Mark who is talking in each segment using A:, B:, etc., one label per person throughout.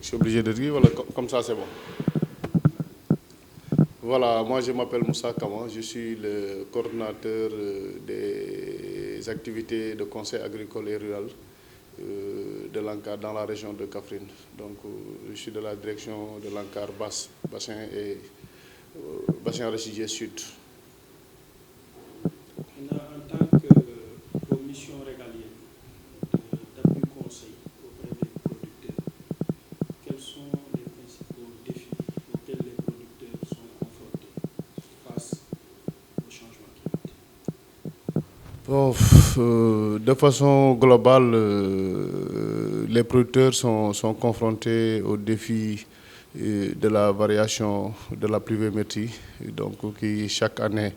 A: Je suis obligé de dire, voilà, comme ça c'est bon. Voilà, moi je m'appelle Moussa Kama, je suis le coordinateur des activités de conseil agricole et rural de l'ANCAR dans la région de Kaffrine. Donc je suis de la direction de l'ANCAR bassin et bassin arachidier sud.
B: Maintenant, en tant que vos missions régaliennes d'appui conseil auprès des producteurs, quels sont les principaux défis auxquels les producteurs sont confrontés face au changement climatique?
A: Bon, de façon globale, les producteurs sont confrontés aux défis de la variation de la pluviométrie, donc qui chaque année,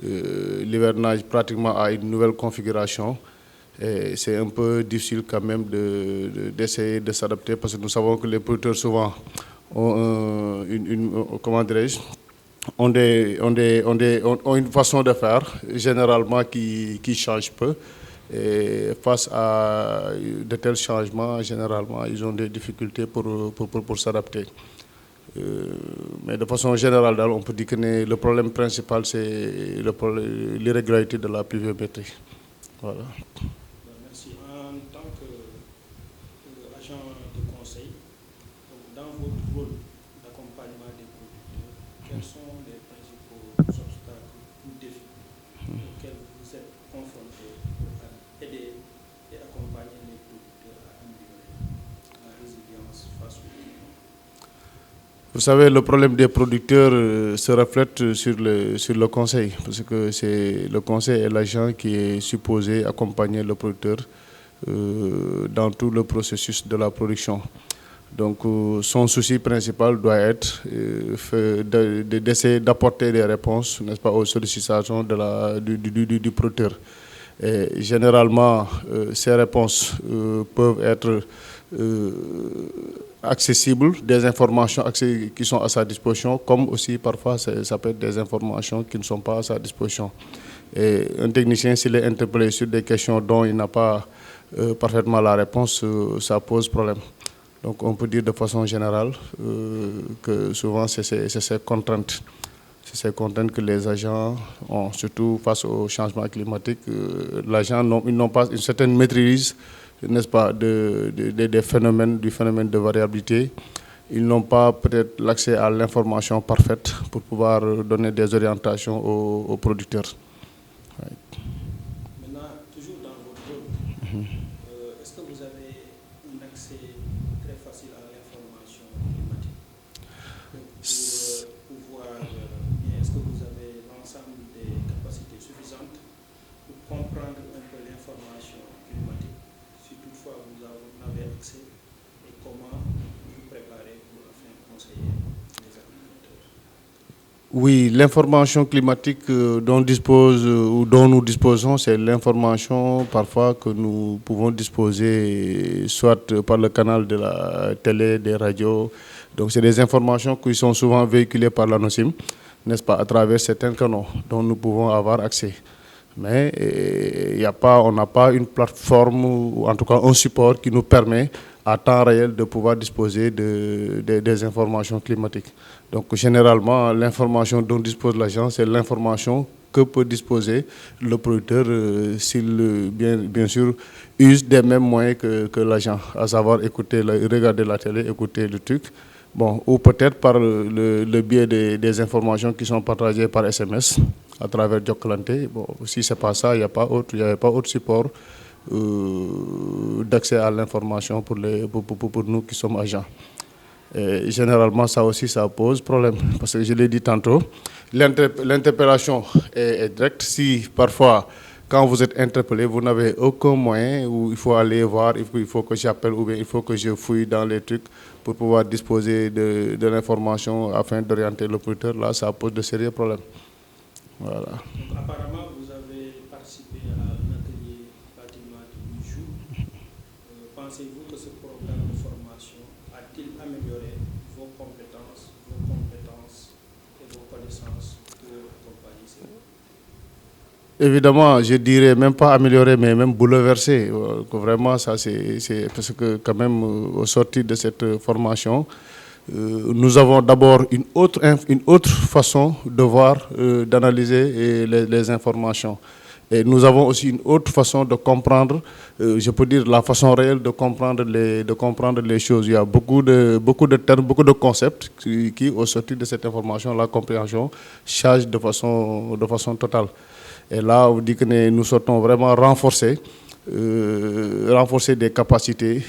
A: l'hivernage pratiquement a une nouvelle configuration. Et c'est un peu difficile quand même d'essayer de s'adapter parce que nous savons que les producteurs souvent ont comment dirais-je, ont une façon de faire, généralement qui change peu. Et face à de tels changements, généralement, ils ont des difficultés pour s'adapter. Mais de façon générale, on peut dire que le problème principal, c'est l'irrégularité de la pluviométrie. Voilà.
B: Merci. En tant qu'agent de conseil, dans votre rôle d'accompagnement des producteurs, quels sont les principaux obstacles ou défis auxquels vous êtes confrontés pour aider et accompagner les producteurs à améliorer la résilience face au climat?
A: Vous savez, le problème des producteurs se reflète sur le conseil, parce que c'est le conseil est l'agent qui est supposé accompagner le producteur dans tout le processus de la production. Donc, son souci principal doit être d'essayer d'apporter des réponses, n'est-ce pas, aux sollicitations du producteur. Et généralement, ces réponses peuvent être accessibles, des informations qui sont à sa disposition, comme aussi parfois ça peut être des informations qui ne sont pas à sa disposition. Et un technicien, s'il est interpellé sur des questions dont il n'a pas parfaitement la réponse, ça pose problème. Donc on peut dire de façon générale que souvent c'est ces contraintes. C'est ces contraintes que les agents ont, surtout face au changement climatique. L'agent, ils n'ont pas une certaine maîtrise, n'est-ce pas, des phénomènes, du phénomène de variabilité. Ils n'ont pas peut-être l'accès à l'information parfaite pour pouvoir donner des orientations aux producteurs. Ouais.
B: Maintenant, toujours dans votre rôle, est-ce que vous avez un accès très facile à l'information climatique pour pouvoir, bien, est-ce que vous avez l'ensemble des capacités suffisantes pour comprendre un peu l'information climatique, si toutefois vous en avez accès, et comment vous préparez pour afin de conseiller les agriculteurs?
A: Oui, l'information climatique dont nous disposons, c'est l'information parfois que nous pouvons disposer soit par le canal de la télé, des radios. Donc c'est des informations qui sont souvent véhiculées par la NOCIM, n'est-ce pas, à travers certains canaux dont nous pouvons avoir accès. Mais on n'a pas une plateforme ou en tout cas un support qui nous permet à temps réel de pouvoir disposer des informations climatiques. Donc généralement, l'information dont dispose l'agence, c'est l'information que peut disposer le producteur s'il, bien sûr, use des mêmes moyens que l'agent, à savoir regarder la télé, écouter le truc. Bon, ou peut-être par le biais des informations qui sont partagées par SMS à travers Jokalante. Bon, si ce n'est pas ça, il n'y avait pas autre support d'accès à l'information pour nous qui sommes agents. Et généralement, ça aussi, ça pose problème. Parce que je l'ai dit tantôt, l'interpellation est directe. Si parfois, quand vous êtes interpellé, vous n'avez aucun moyen où il faut aller voir, il faut que j'appelle ou bien il faut que je fouille dans les trucs pour pouvoir disposer de l'information afin d'orienter le producteur, là, ça pose de sérieux problèmes. Voilà.
B: Donc, apparemment, vous avez participé à un atelier pratiquement de 8 jours. Pensez-vous que ce programme de formation a-t-il amélioré vos compétences et vos connaissances pour accompagner ces?
A: Évidemment, je dirais même pas améliorer, mais même bouleverser. Que vraiment, ça, c'est parce que quand même, au sortir de cette formation, nous avons d'abord une autre façon de voir, d'analyser les informations. Et nous avons aussi une autre façon de comprendre, je peux dire la façon réelle de comprendre les choses. Il y a beaucoup de termes, beaucoup de concepts qui au sortir de cette information, la compréhension change de façon totale. Et là, on dit que nous sortons vraiment renforcer des capacités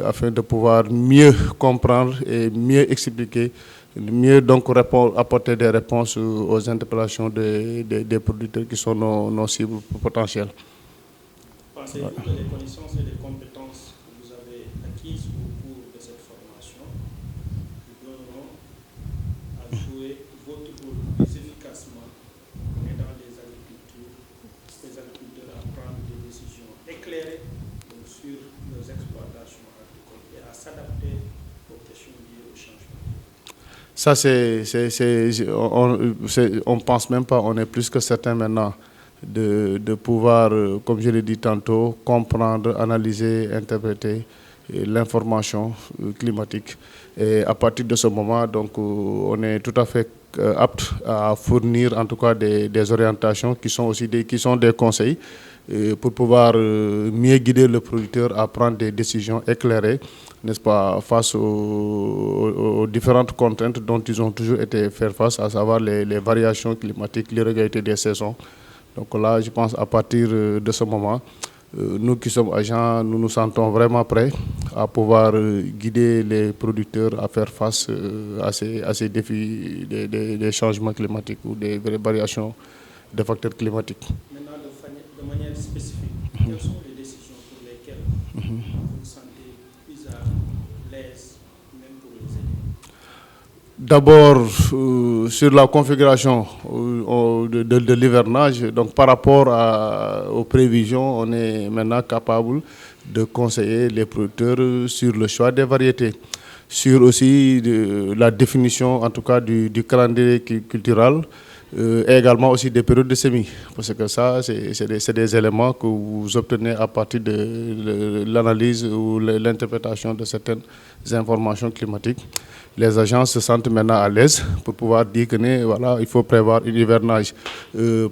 A: afin de pouvoir mieux comprendre et mieux expliquer, mieux donc apporter des réponses aux interpellations des producteurs qui sont nos cibles potentielles.
B: Pensez-vous que les connaissances et les compétences que vous avez acquises au cours de cette formation vous donneront à jouer votre rôle plus efficacement et dans les agriculteurs à prendre des décisions éclairées sur leurs exploitations agricoles et à s'adapter aux questions liées au changement?
A: Ça, on pense même pas, on est plus que certain maintenant de pouvoir, comme je l'ai dit tantôt, comprendre, analyser, interpréter l'information climatique. Et à partir de ce moment, donc, on est tout à fait apte à fournir en tout cas des orientations qui sont aussi des conseils pour pouvoir mieux guider le producteur à prendre des décisions éclairées, n'est-ce pas, face aux différentes contraintes dont ils ont toujours été faire face, à savoir les variations climatiques, l'irrégularité des saisons. Donc là, je pense à partir de ce moment, nous qui sommes agents, nous nous sentons vraiment prêts à pouvoir guider les producteurs à faire face à ces défis des changements climatiques ou des variations de facteurs climatiques.
B: Maintenant, de manière spécifique, quelles sont les décisions pour lesquelles vous vous sentez plus à l'aise, même pour les aider?
A: D'abord, sur la configuration de l'hivernage, donc par rapport aux prévisions, on est maintenant capable de conseiller les producteurs sur le choix des variétés, sur aussi la définition en tout cas du calendrier cultural, et également aussi des périodes de semis. Parce que ça, c'est des éléments que vous obtenez à partir de l'analyse ou l'interprétation de certaines informations climatiques. Les agences se sentent maintenant à l'aise pour pouvoir dire que voilà, il faut prévoir un hivernage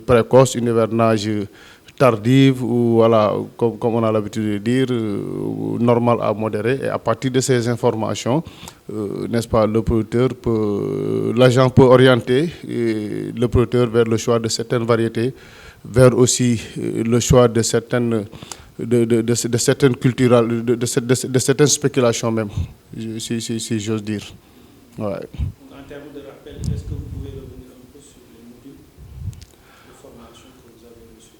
A: précoce, un hivernage tardif, ou voilà, comme on a l'habitude de dire, normal à modéré. Et à partir de ces informations, n'est-ce pas, l'agent peut orienter le producteur vers le choix de certaines variétés, vers aussi le choix de certaines certaines culturales, de certaines spéculations même, si j'ose dire. Ouais.
B: En termes de rappel, est-ce que vous pouvez revenir un peu sur les modules de formation que vous avez reçus?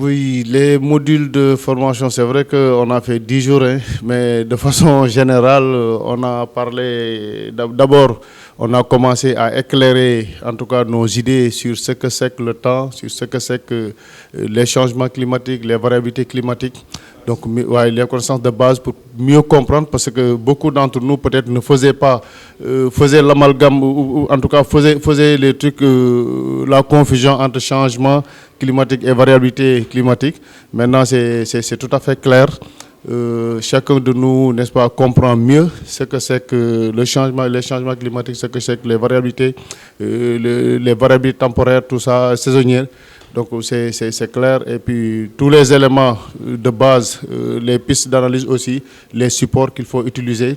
A: Oui, les modules de formation, c'est vrai qu'on a fait 10 jours, hein, mais de façon générale, on a parlé, d'abord, on a commencé à éclairer en tout cas nos idées sur ce que c'est que le temps, sur ce que c'est que les changements climatiques, les variabilités climatiques. Donc, ouais, les connaissances de base pour mieux comprendre, parce que beaucoup d'entre nous peut-être ne faisaient pas, faisaient l'amalgame, ou en tout cas faisaient les trucs, la confusion entre changement climatique et variabilité climatique. Maintenant, c'est tout à fait clair. Chacun de nous, n'est-ce pas, comprend mieux ce que c'est que les changements climatiques, ce que c'est que les variabilités temporaires, tout ça, saisonnières. Donc c'est clair. Et puis tous les éléments de base, les pistes d'analyse aussi, les supports qu'il faut utiliser.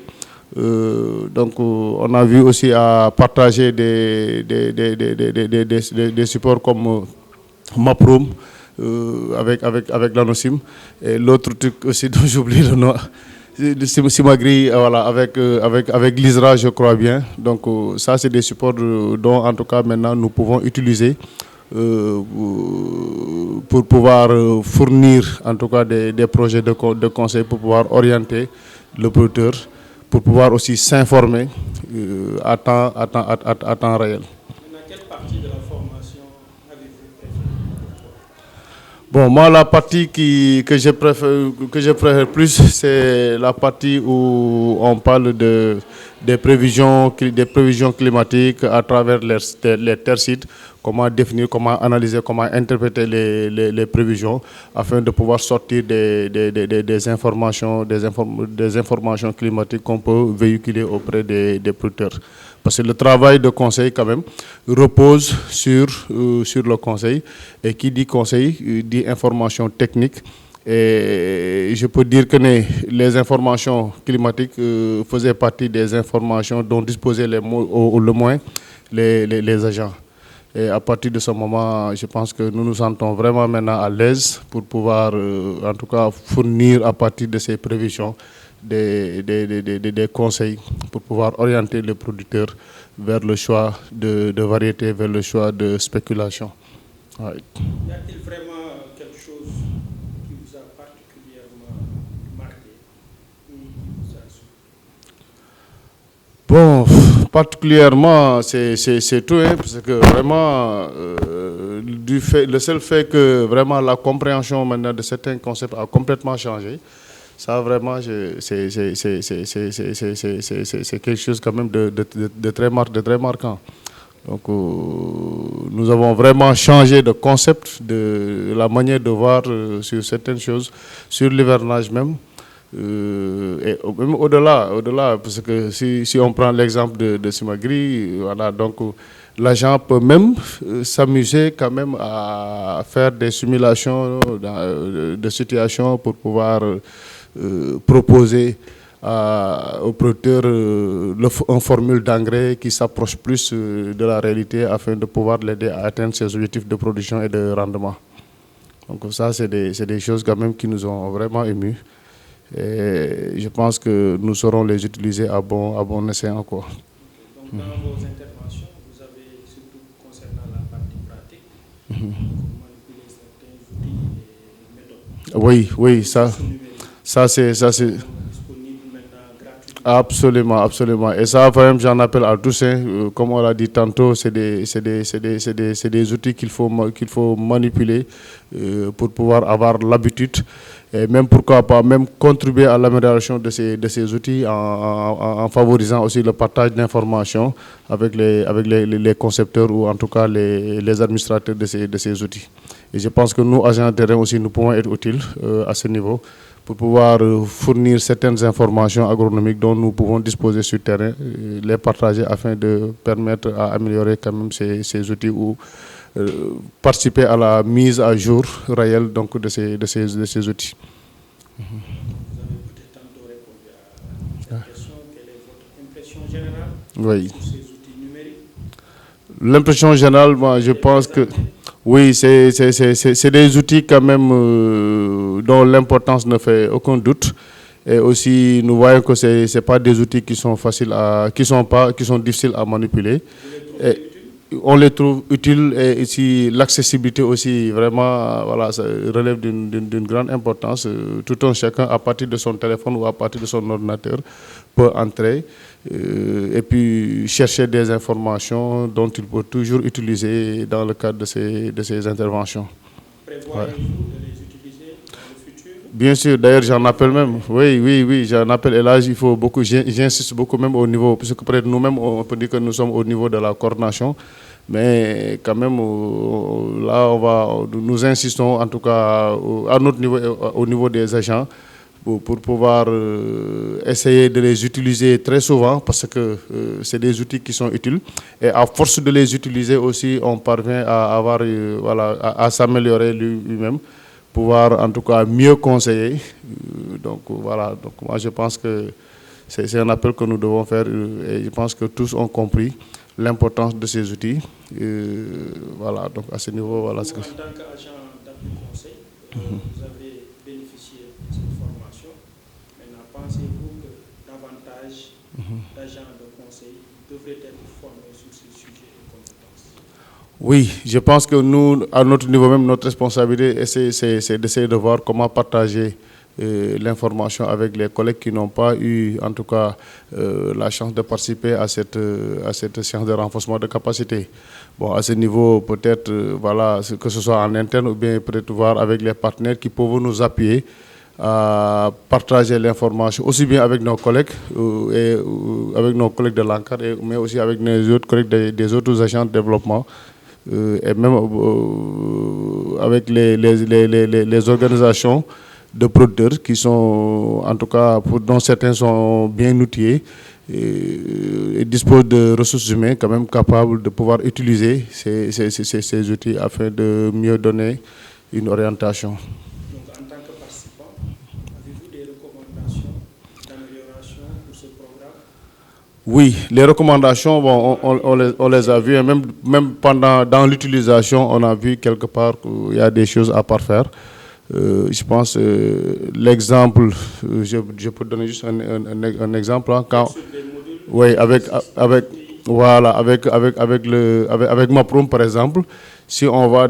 A: Donc on a vu aussi à partager des supports comme MapRoom avec l'ANOCIM. Et l'autre truc aussi dont j'oublie le nom, Simagri, voilà, avec l'ISRA, je crois bien. Donc ça, c'est des supports dont en tout cas maintenant nous pouvons utiliser pour pouvoir fournir en tout cas des projets de conseil, pour pouvoir orienter le producteur, pour pouvoir aussi s'informer à temps réel.
B: Maintenant, quelle partie de la formation avez-vous préférée?
A: Bon, moi, la partie que je préfère plus, c'est la partie où on parle des prévisions climatiques à travers les terres sites, comment définir, comment analyser, comment interpréter les prévisions afin de pouvoir sortir des informations, des informations climatiques qu'on peut véhiculer auprès des producteurs. Parce que le travail de conseil, quand même, repose sur le conseil. Et qui dit conseil, dit information technique. Et je peux dire que les informations climatiques faisaient partie des informations dont disposaient le moins les agents. Et à partir de ce moment, je pense que nous nous sentons vraiment maintenant à l'aise pour pouvoir, en tout cas, fournir à partir de ces prévisions des conseils pour pouvoir orienter les producteurs vers le choix de variétés, vers le choix de spéculation. Ouais.
B: Y a-t-il vraiment quelque chose qui vous a particulièrement marqué ou ça?
A: Bon, particulièrement, c'est tout, hein, parce que vraiment, le seul fait que vraiment la compréhension maintenant de certains concepts a complètement changé. Ça, vraiment, c'est quelque chose quand même de très marquant. Donc, nous avons vraiment changé de concept, de la manière de voir sur certaines choses, sur l'hivernage même. Et même au-delà, parce que si on prend l'exemple de Simagri, voilà, donc l'agent peut même s'amuser quand même à faire des simulations de situations pour pouvoir proposer aux producteurs une formule d'engrais qui s'approche plus de la réalité afin de pouvoir l'aider à atteindre ses objectifs de production et de rendement. Donc ça, c'est des choses quand même qui nous ont vraiment émus. Et je pense que nous saurons les utiliser à bon escient, quoi.
B: Donc, dans vos interventions, vous avez surtout concernant la partie pratique, manipuler certains outils et méthodes.
A: Oui, ça c'est
B: Disponible maintenant gratuitement.
A: absolument. Et ça, vraiment, j'en appelle à tous, hein. Comme on l'a dit tantôt, c'est des outils qu'il faut manipuler pour pouvoir avoir l'habitude. Et même pourquoi pas même contribuer à l'amélioration de ces outils en favorisant aussi le partage d'informations avec les concepteurs ou en tout cas les administrateurs de ces outils. Et je pense que nous, agents de terrain aussi, nous pouvons être utiles à ce niveau pour pouvoir fournir certaines informations agronomiques dont nous pouvons disposer sur terrain, les partager afin de permettre à améliorer quand même ces outils ou participer à la mise à jour réelle donc, de ces outils.
B: Vous avez peut-être tantôt répondu à cette question. Quelle est votre impression générale sur ces outils numériques?
A: L'impression générale, moi, je pense que oui, c'est des outils quand même dont l'importance ne fait aucun doute. Et aussi, nous voyons que c'est pas des outils qui sont faciles qui sont difficiles à manipuler. On les trouve utiles et ici l'accessibilité aussi vraiment voilà, ça relève d'une grande importance. Tout un chacun à partir de son téléphone ou à partir de son ordinateur peut entrer et puis chercher des informations dont il peut toujours utiliser dans le cadre de ces interventions.
B: Prévoyez-vous de les utiliser dans le futur?
A: Bien sûr, d'ailleurs j'en appelle même, oui, j'en appelle et là il faut beaucoup, j'insiste beaucoup même au niveau, parce que peut-être nous-mêmes on peut dire que nous sommes au niveau de la coordination, mais quand même là nous insistons en tout cas à notre niveau, au niveau des agents pour pouvoir essayer de les utiliser très souvent parce que c'est des outils qui sont utiles et à force de les utiliser aussi on parvient à avoir à s'améliorer lui-même, pouvoir en tout cas mieux conseiller. Donc voilà, donc moi je pense que c'est un appel que nous devons faire et je pense que tous ont compris l'importance de ces outils. Voilà, donc à ce niveau, voilà.
B: En tant qu'agent d'appui conseil, vous avez bénéficié de cette formation. Maintenant, pensez-vous que davantage d'agents de conseil devraient être formés sur ces sujets et compétences?
A: Oui, je pense que nous, à notre niveau même, notre responsabilité, c'est d'essayer de voir comment partager l'information avec les collègues qui n'ont pas eu, en tout cas, la chance de participer à cette séance de renforcement de capacité. Bon, à ce niveau, peut-être, voilà, que ce soit en interne ou bien peut-être voir avec les partenaires qui peuvent nous appuyer à partager l'information aussi bien avec nos collègues avec nos collègues de l'ANCAR, mais aussi avec nos autres collègues des autres agents de développement et même avec les organisations de producteurs qui sont, en tout cas, dont certains sont bien outillés et disposent de ressources humaines quand même capables de pouvoir utiliser ces outils afin de mieux donner une orientation.
B: Donc, en tant que participant, avez-vous des recommandations d'amélioration pour ce programme?
A: Oui, les recommandations, bon, on les a vues, et même dans l'utilisation, on a vu quelque part qu'il y a des choses à parfaire. Je pense l'exemple, je peux donner juste un exemple. Hein, quand, oui, voilà, avec MAPROM par exemple, si on va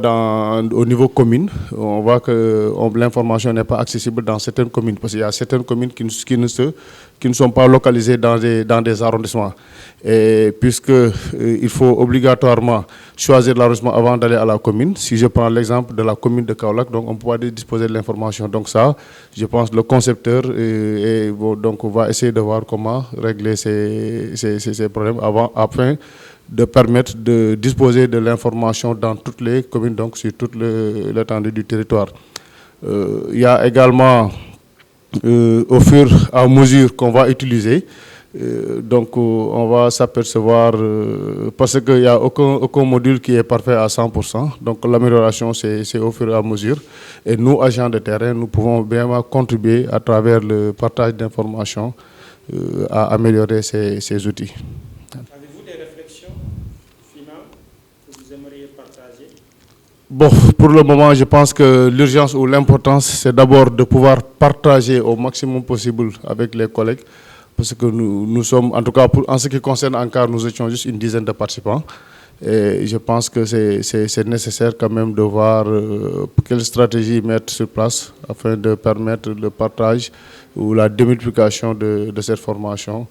A: au niveau commune, on voit que l'information n'est pas accessible dans certaines communes, parce qu'il y a certaines communes qui ne sont pas localisées dans des arrondissements. Et puisque il faut obligatoirement choisir l'arrondissement avant d'aller à la commune, si je prends l'exemple de la commune de Kaolack, donc on peut pas disposer de l'information. Donc ça, je pense que le concepteur donc on va essayer de voir comment régler ces problèmes afin de permettre de disposer de l'information dans toutes les communes, donc sur toute l'étendue du territoire. Il y a également, au fur et à mesure qu'on va utiliser, donc on va s'apercevoir, parce qu'il n'y a aucun module qui est parfait à 100%, donc l'amélioration c'est au fur et à mesure. Et nous, agents de terrain, nous pouvons bien contribuer à travers le partage d'informations à améliorer ces outils.
B: Avez-vous des réflexions finales que vous aimeriez partager?
A: Bon, pour le moment, je pense que l'urgence ou l'importance, c'est d'abord de pouvoir partager au maximum possible avec les collègues, parce que nous sommes, en tout cas en ce qui concerne ANCAR, nous étions juste une dizaine de participants. Et je pense que c'est nécessaire quand même de voir quelle stratégie mettre sur place afin de permettre le partage ou la démultiplication de cette formation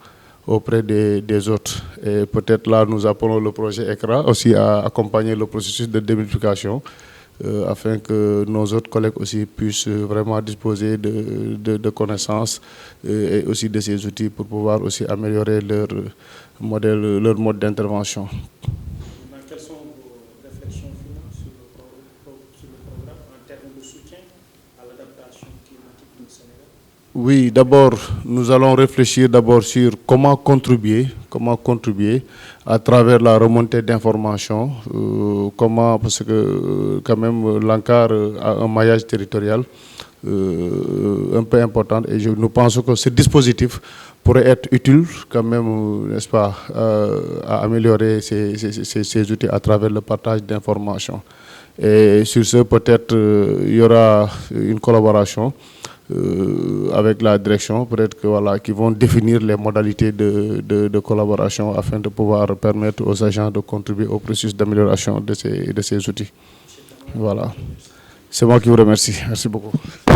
A: auprès des autres. Et peut-être là, nous appelons le projet ECRA aussi à accompagner le processus de démultiplication afin que nos autres collègues aussi puissent vraiment disposer de connaissances et aussi de ces outils pour pouvoir aussi améliorer leur mode d'intervention.
B: Quelles sont vos réflexions finales sur le programme en termes de soutien à l'adaptation climatique au Sénégal?
A: Oui, d'abord, nous allons réfléchir d'abord sur comment contribuer à travers la remontée d'informations, parce que quand même l'ANCAR a un maillage territorial un peu important et nous pensons que ce dispositif pourrait être utile quand même, n'est-ce pas, à améliorer ces outils à travers le partage d'informations. Et sur ce, peut-être il y aura une collaboration avec la direction, peut-être que voilà, qui vont définir les modalités de collaboration afin de pouvoir permettre aux agents de contribuer au processus d'amélioration de ces outils. Voilà. C'est moi qui vous remercie. Merci beaucoup.